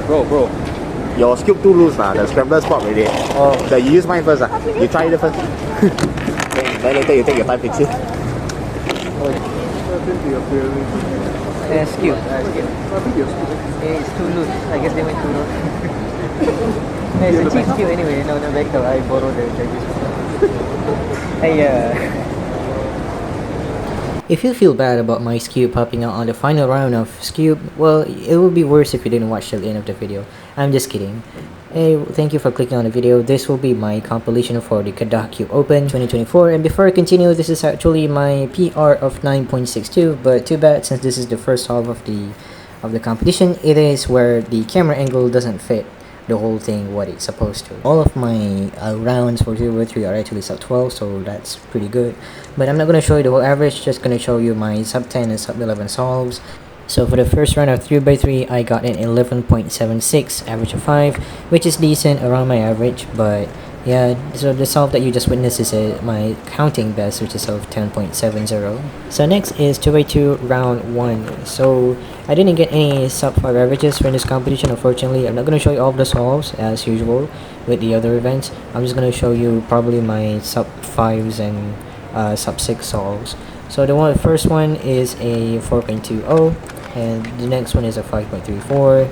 Bro. Your scoop too loose lah. The scrambler spot already. Oh. You use mine first lah. You try it first. Then later you take your time fix it. Scoop. It's too loose. I guess they went too loose. It's a cheap scoop anyway. No, back though. I borrowed the Chinese one. If you feel bad about my scoop popping out on the final round of scoop, well, it would be worse if you didn't watch till the end of the video. I'm just kidding. Hey, thank you for clicking on the video. This will be my compilation for the Kedah Cube Open 2024. And before I continue, this is actually my PR of 9.62, but too bad since this is the first solve of the competition. It is where the camera angle doesn't fit the whole thing what it's supposed to. All of my rounds for 0-3 are actually sub 12, so that's pretty good. But I'm not going to show you the whole average, just going to show you my sub 10 and sub 11 solves. So for the first round of 3x3, I got an 11.76, average of 5, which is decent, around my average. But yeah, so the solve that you just witnessed is my counting best, which is of 10.70. So next is 2x2 round 1. So I didn't get any sub 5 averages for this competition, unfortunately. I'm not going to show you all of the solves as usual with the other events. I'm just going to show you probably my sub 5s and sub 6 solves. So the first one is a 4.20, and the next one is a 5.34,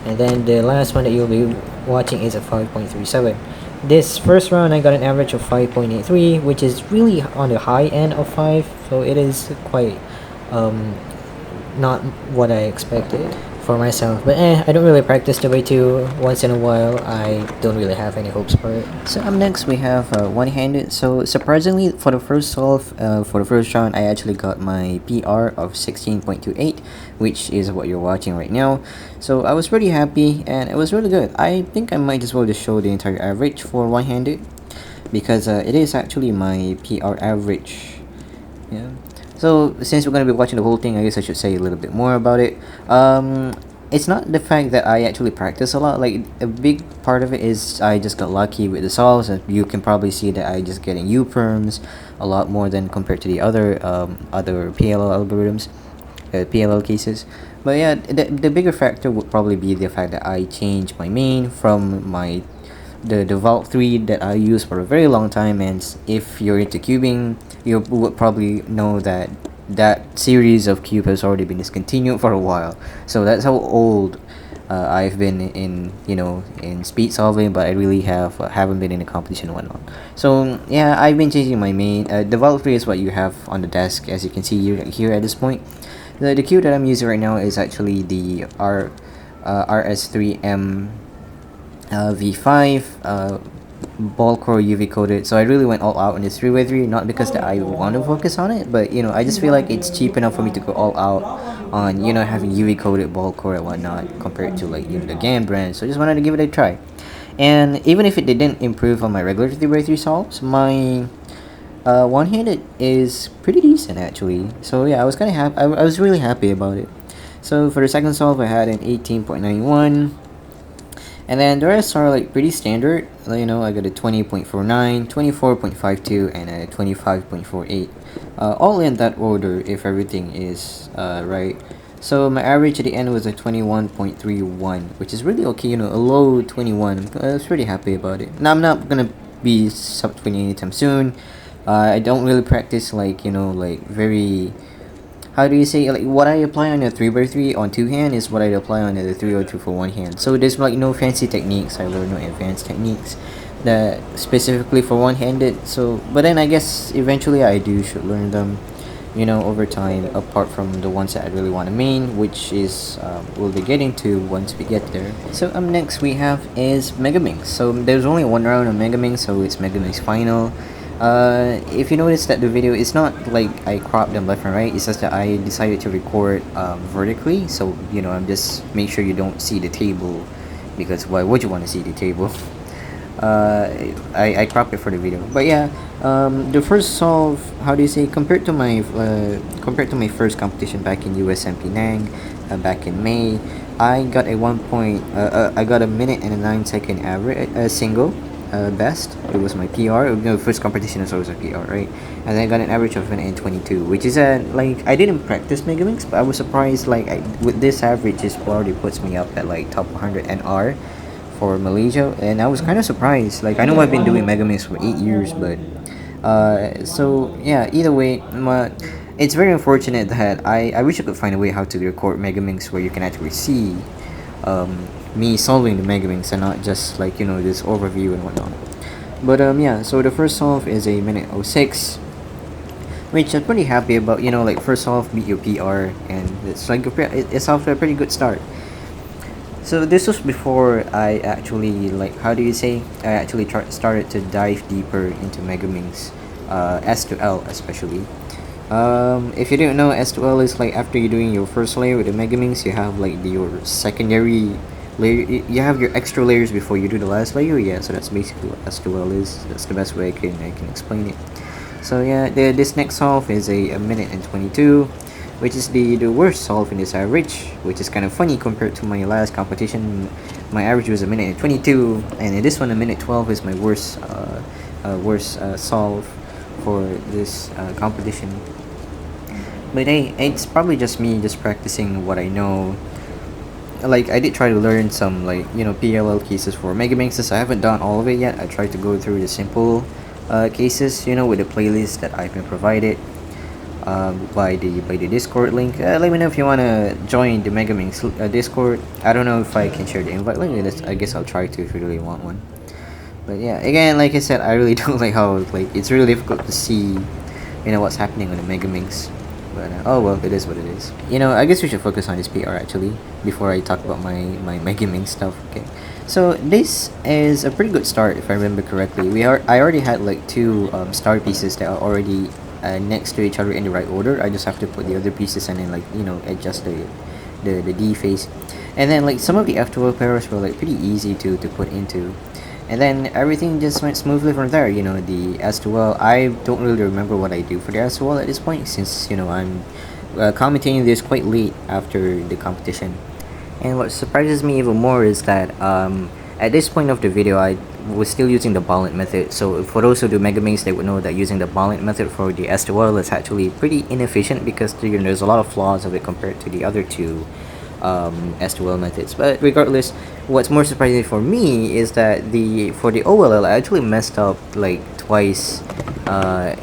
and then the last one that you'll be watching is a 5.37. This first round I got an average of 5.83, which is really on the high end of 5, so it is quite not what I expected for myself. But I don't really practice the way too. Once in a while, I don't really have any hopes for it. So up next we have one-handed. So surprisingly, for the first solve, for the first round, I actually got my PR of 16.28, which is what you're watching right now. So I was pretty happy and it was really good. I think I might as well just show the entire average for one-handed, because it is actually my PR average. Yeah. So since we're going to be watching the whole thing, I guess I should say a little bit more about it. It's not the fact that I actually practice a lot. Like, a big part of it is I just got lucky with the solves. You can probably see that I just getting U-perms a lot more than compared to the other PLL algorithms, PLL cases. But yeah, the bigger factor would probably be the fact that I changed my main from the Vault 3 that I used for a very long time. And if you're into cubing, you would probably know that that series of cube has already been discontinued for a while. So that's how old I've been in speed solving, but I really haven't been in a competition and whatnot. So yeah, I've been changing my main. The Vault 3 is what you have on the desk, as you can see here at this point. The cube that I'm using right now is actually the RS3M V5 ball core UV coated. So I really went all out in this 3x3, not because that I want to focus on it, but I just feel like it's cheap enough for me to go all out on having UV coated ball core and whatnot, compared to like the GAN brand. So I just wanted to give it a try. And even if it didn't improve on my regular 3x3 solves, my one-handed is pretty decent actually. So yeah, I was kind of happy. I was really happy about it. So for the second solve, I had an 18.91. And then the rest are like pretty standard. I got a 20.49, 24.52, and a 25.48. All in that order if everything is right. So my average at the end was a 21.31, which is really okay, a low 21. I was pretty happy about it. Now I'm not gonna be sub 20 anytime soon. I don't really practice like very, how do you say, like what I apply on a 3x3 on two hand is what I apply on the 302 for one hand. So there's like no fancy techniques. I learned no advanced techniques that specifically for one-handed. So but then I guess eventually I should learn them over time, apart from the ones that I really want to main, which is we'll be getting to once we get there. So up next we have is Megaminx. So there's only one round of Megaminx, so it's Megaminx final. If you notice that the video is not like I cropped them left and right, it's just that I decided to record vertically, so I'm just make sure you don't see the table, because why would you want to see the table? I cropped it for the video. But yeah, the first solve, how do you say, compared to my first competition back in USM Penang back in May, I got a I got a minute and a 9-second average single best. It was my PR. No, first competition is always a PR, right? And then I got an average of an N22, which is like I didn't practice Megaminx, but I was surprised. Like with this average, this already puts me up at like top 100 NR for Malaysia, and I was kind of surprised. Like I know I've been doing Megaminx for 8 years, but so yeah. Either way, it's very unfortunate that I wish I could find a way how to record Megaminx where you can actually see me solving the Megaminx and not just like this overview and whatnot. But yeah, so the first solve is a minute 06, which I'm pretty happy about. Like first solve beat your PR, and it's like it's off to a pretty good start. So this was before I actually, like, how do you say, I actually started to dive deeper into Megaminx, S to L especially. If you didn't know, S to L is like after you're doing your first layer with the Megaminx, you have like your secondary layer. You have your extra layers before you do the last layer. Yeah, so that's basically what S to L is. That's the best way I can explain it. So yeah, this next solve is a minute and 22, which is the worst solve in this average, which is kind of funny compared to my last competition. My average was a minute and 22, and in this one a minute 12 is my worst solve for this competition. But hey, it's probably just me just practicing what I know. Like I did try to learn some like PLL cases for Megaminxes. I haven't done all of it yet. I tried to go through the simple cases with the playlist that I've been provided by the Discord link. Let me know if you wanna join the Megaminx Discord. I don't know if I can share the invite link. I guess I'll try to if you really want one. But yeah, again, like I said, I really don't like how like it's really difficult to see what's happening on the Megaminx. But oh well, it is what it is. I guess we should focus on this PR actually before I talk about my Megaminx stuff. Okay, so this is a pretty good start if I remember correctly. I already had like two star pieces that are already next to each other in the right order. I just have to put the other pieces and then like adjust the D phase, and then like some of the F12 pairs were like pretty easy to put into. And then everything just went smoothly from there. The S2L, I don't really remember what I do for the S2L at this point, since I'm commentating this quite late after the competition. And what surprises me even more is that at this point of the video I was still using the Ballant method. So for those who do Megaminx, they would know that using the Ballant method for the S2L is actually pretty inefficient because there's a lot of flaws of it compared to the other two S2L methods. But regardless, what's more surprising for me is that for the OLL I actually messed up like twice. I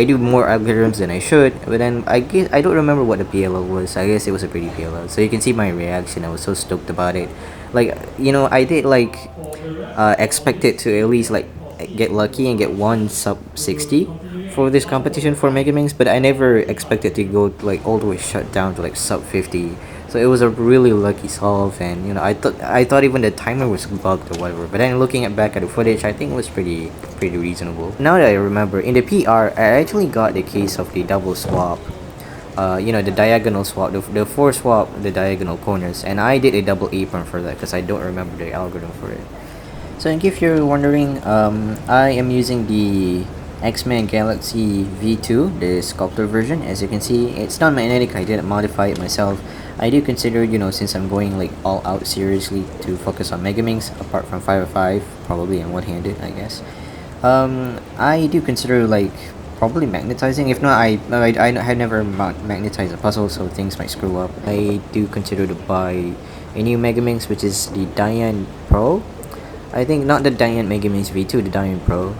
do more algorithms than I should, but then I guess I don't remember what the PLL was. I guess it was a pretty PLL, so you can see my reaction. I was so stoked about it. Like I did like expect it to at least like get lucky and get one sub 60 for this competition for Megaminx, but I never expected to go like all the way shut down to like sub 50. So it was a really lucky solve, and I thought even the timer was bugged or whatever. But then looking back at the footage, I think it was pretty reasonable. Now that I remember, in the PR, I actually got the case of the double swap. The diagonal swap, the four swap, the diagonal corners, and I did a double apron for that because I don't remember the algorithm for it. So if you're wondering, I am using the X-Men Galaxy V2, the sculptor version. As you can see, it's not magnetic. I didn't modify it myself. I do consider, since I'm going like all out seriously to focus on Megaminx, apart from 505, probably and one-handed, I guess. I do consider like probably magnetizing. If not, I have never magnetized a puzzle, so things might screw up. I do consider to buy a new Megaminx, which is the Diane Pro. I think not the Diane Megaminx V2, the Diane Pro.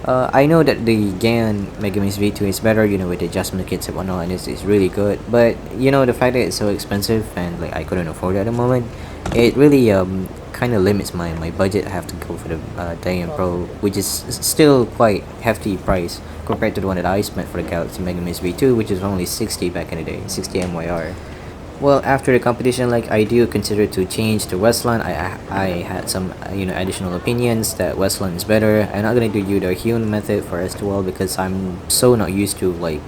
I know that the GAN Megaminx V2 is better, with the adjustment kits and whatnot, and it's really good. But the fact that it's so expensive and like I couldn't afford it at the moment, it really kind of limits my budget. I have to go for the Diane Pro, which is still quite hefty price compared to the one that I spent for the Galaxy Megaminx V2, which is only 60 back in the day, 60 MYR. Well, after the competition, like I do consider to change to Westland. I had some additional opinions that Westland is better. I'm not gonna do the Hyun method for S2L because I'm so not used to like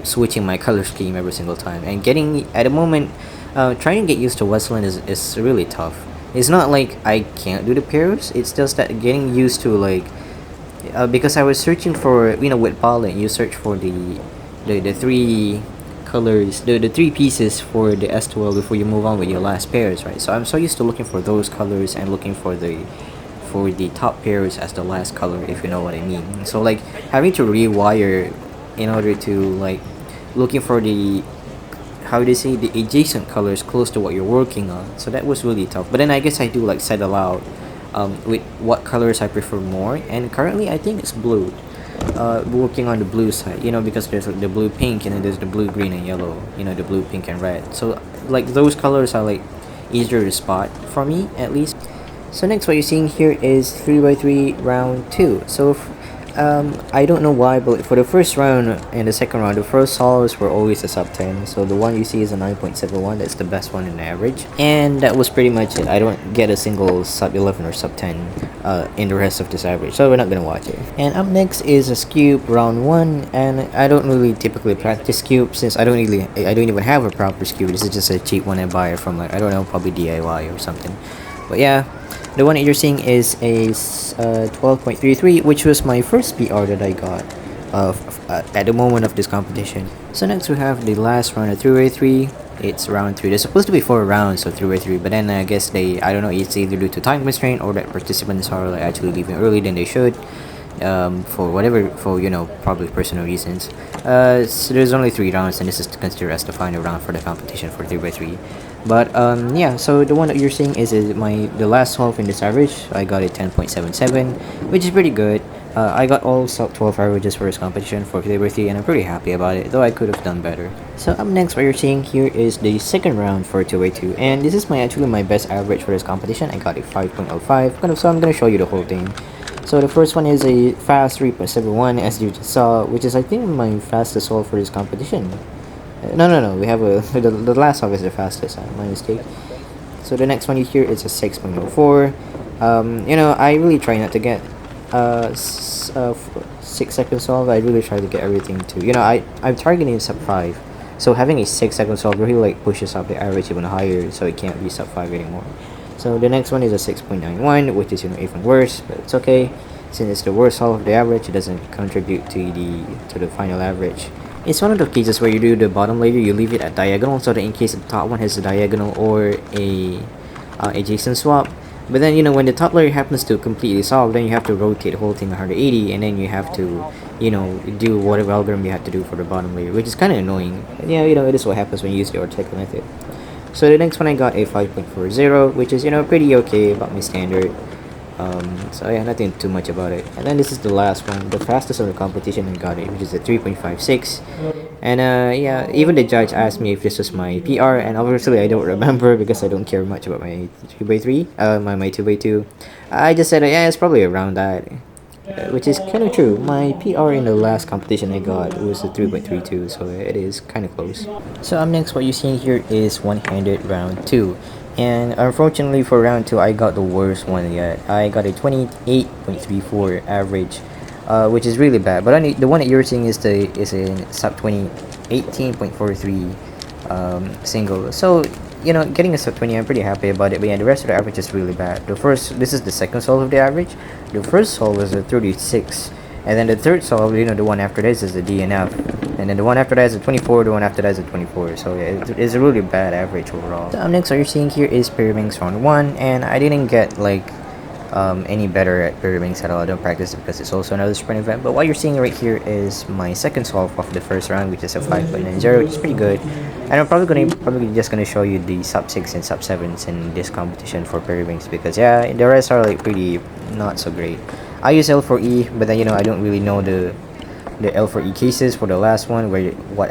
switching my color scheme every single time, and getting at the moment trying to get used to Westland is really tough. It's not like I can't do the pairs, it's just that getting used to like because I was searching for with Ballant you search for the three colors, the three pieces for the S2L before you move on with your last pairs, right? So I'm so used to looking for those colors and looking for for the top pairs as the last color, if you know what I mean. So like having to rewire in order to like looking for the, how do you say, the adjacent colors close to what you're working on. So that was really tough. But then I guess I do like settle out with what colors I prefer more, and currently I think it's blue. Working on the blue side, because there's like the blue pink, and then there's the blue green and yellow, the blue pink and red. So like those colors are like easier to spot for me at least. So next, what you're seeing here is 3x3 round 2. So I don't know why, but for the first round and the second round, the first solves were always a sub 10. So the one you see is a 9.71. That's the best one in the average, and that was pretty much it. I don't get a single sub 11 or sub 10 in the rest of this average, so we're not gonna watch it. And up next is a Cube round 1, and I don't really typically practice Cube since I don't even have a proper Cube. This is just a cheap one I buy from, like, I don't know, probably DIY or something. But yeah, the one that you're seeing is a 12.33, which was my first PR that I got at the moment of this competition. So next we have the last round of 3x3. It's round 3. There's supposed to be 4 rounds of 3x3, but then I guess I don't know, it's either due to time constraint or that participants are like actually leaving early than they should. For probably personal reasons. So there's only 3 rounds, and this is considered as the final round for the competition for 3x3. But yeah, so the one that you're seeing is the last solve in this average. I got a 10.77, which is pretty good. I got all sub 12 averages for this competition for 3x3, and I'm pretty happy about it, though I could have done better. So up next, what you're seeing here is the second round for 2x2, and this is actually my best average for this competition. I got a 5.05, so I'm gonna show you the whole thing. So the first one is a fast 3.71, as you just saw, which is I think my fastest solve for this competition. No, we have the last solve is the fastest, my mistake. So the next one you hear is a 6.04. I really try not to get 6-second solve. I really try to get everything to, I'm targeting sub 5. So having a 6-second solve really like pushes up the average even higher, so it can't be sub 5 anymore. So the next one is a 6.91, which is even worse, but it's okay. Since it's the worst solve of the average, it doesn't contribute to the final average. It's one of the cases where you do the bottom layer, you leave it at diagonal, so that in case the top one has a diagonal or a adjacent swap. But then when the top layer happens to completely solve, then you have to rotate the whole thing 180, and then you have to do whatever algorithm you have to do for the bottom layer, which is kind of annoying. And yeah, it is what happens when you use the Ortega method. So the next one I got a 5.40, which is pretty okay, about my standard. So yeah, nothing too much about it. And then this is the last one, the fastest of the competition I got it, which is a 3.56. And yeah, even the judge asked me if this was my PR, and obviously I don't remember because I don't care much about my 3x3, my 2x2. I just said yeah, it's probably around that, which is kind of true. My PR in the last competition I got was a 3.32, so it is kind of close. So up next, what you're seeing here is one-handed round 2. And unfortunately for round 2, I got the worst one yet. I got a 28.34 average, which is really bad. But the one that you're seeing is a sub 20, 18.43 single. So getting a sub 20, I'm pretty happy about it. But yeah, the rest of the average is really bad. This is the second solve of the average. The first solve was a 36, and then the third solve, the one after this is the DNF, and then the one after that is a 24, the one after that is a 24. So yeah, it's a really bad average overall. So next, what you're seeing here is Pyraminx round 1, and I didn't get like any better at Pyraminx at all. I don't practice it because it's also another sprint event. But what you're seeing right here is my second solve of the first round, which is a 5.90, which is pretty good. And I'm probably just gonna show you the sub 6 and sub 7s in this competition for Pyraminx, because yeah, the rest are like pretty not so great. I use L4E, but then I don't really know the L4E cases for the last one, where what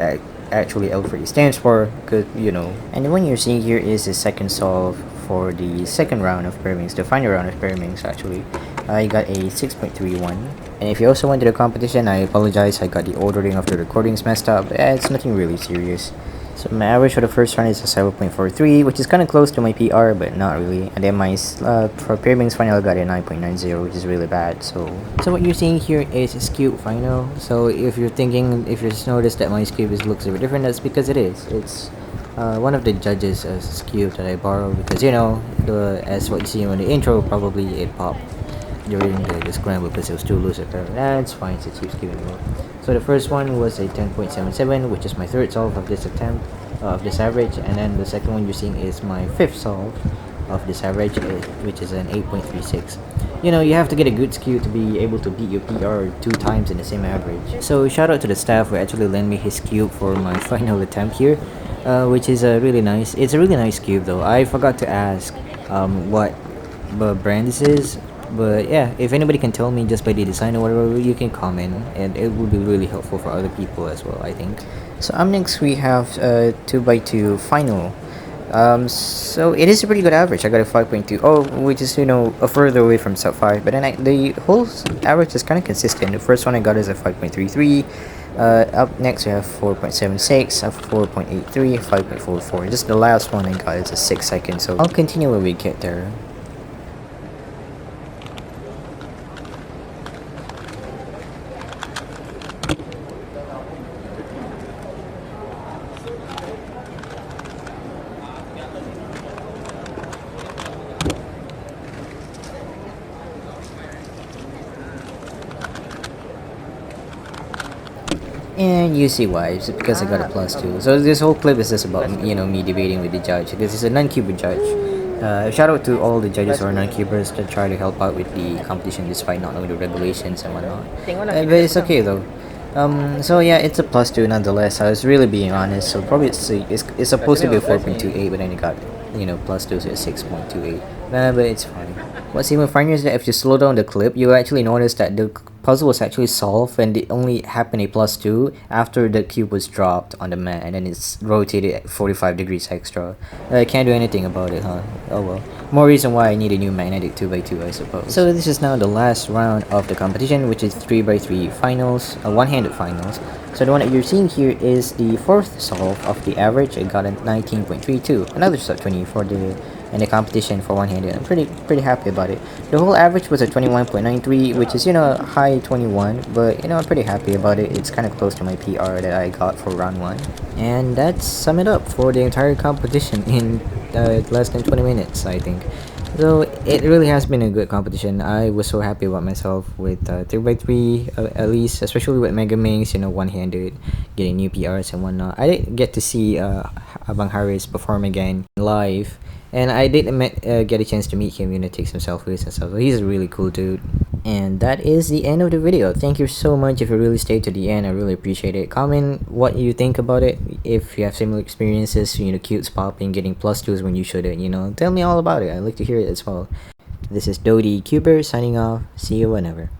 actually L4E stands for, because And the one you're seeing here is the second solve for the second round of Pyraminx, the final round of Pyraminx actually. I got a 6.31. And if you also went to the competition, I apologize, I got the ordering of the recordings messed up. It's nothing really serious. So my average for the first round is a 7.43, which is kind of close to my PR, but not really. And then my for Pyraminx final, I got a 9.90, which is really bad. So what you're seeing here is Cube final. So if you've just noticed that my Cube looks a bit different, that's because it is. It's one of the judges' Cube that I borrowed, because as what you see on the intro, probably it popped during the scramble because it was too loose apparently. That's fine, so it keeps giving me. So the first one was a 10.77, which is my third solve of this attempt, of this average, and then the second one you're seeing is my fifth solve of this average, which is an 8.36. You know, you have to get a good skew to be able to beat your PR 2 times in the same average. So shout out to the staff who actually lent me his cube for my final attempt here, which is really nice. It's a really nice cube though. I forgot to ask what brand this is, but yeah, if anybody can tell me just by the design or whatever, you can comment, and it would be really helpful for other people as well, I think. So up next we have 2x2 final. So it is a pretty good average. I got a 5.2. Oh, which is, you know, a further away from sub 5, but then the whole average is kind of consistent. The first one I got is a 5.33. Up next we have 4.76, 4.83, 5.44. Just the last one I got is a 6 second, so I'll continue when we get there. And you see why, it's because I got a +2. So this whole clip is just about, you know, me debating with the judge. This is a non-cuber judge. Shout out to all the judges who are non-cubers to try to help out with the competition despite not knowing the regulations and whatnot. But it's okay though. So yeah, it's a +2 nonetheless. I was really being honest. So probably it's supposed to be a 4.28, but then it got, you know, +2, so it's 6.28. But it's fine. What's even funnier is that if you slow down the clip, you actually notice that the puzzle was actually solved, and it only happened a +2 after the cube was dropped on the mat, and then it's rotated at 45 degrees extra. I can't do anything about it, huh? Oh well. More reason why I need a new magnetic 2x2, I suppose. So this is now the last round of the competition, which is 3x3 finals, one-handed finals. So the one that you're seeing here is the fourth solve of the average. I got a 19.32, another sub 20 for the competition for one-handed. I'm pretty happy about it. The whole average was a 21.93, which is, you know, high 21, but you know, I'm pretty happy about it. It's kind of close to my PR that I got for round 1. And that's sum it up for the entire competition in less than 20 minutes, I think. So it really has been a good competition. I was so happy about myself with 3x3, at least, especially with Mega Mings, you know, one-handed, getting new PRs and whatnot. I didn't get to see Abang Haris perform again live, and I did get a chance to meet him, you know, take some selfies and stuff. So he's a really cool dude. And that is the end of the video. Thank you so much if you really stayed to the end. I really appreciate it. Comment what you think about it. If you have similar experiences, you know, cutes popping, getting +2s when you shouldn't, you know, tell me all about it. I'd like to hear it as well. This is Dodie Cuber signing off. See you whenever.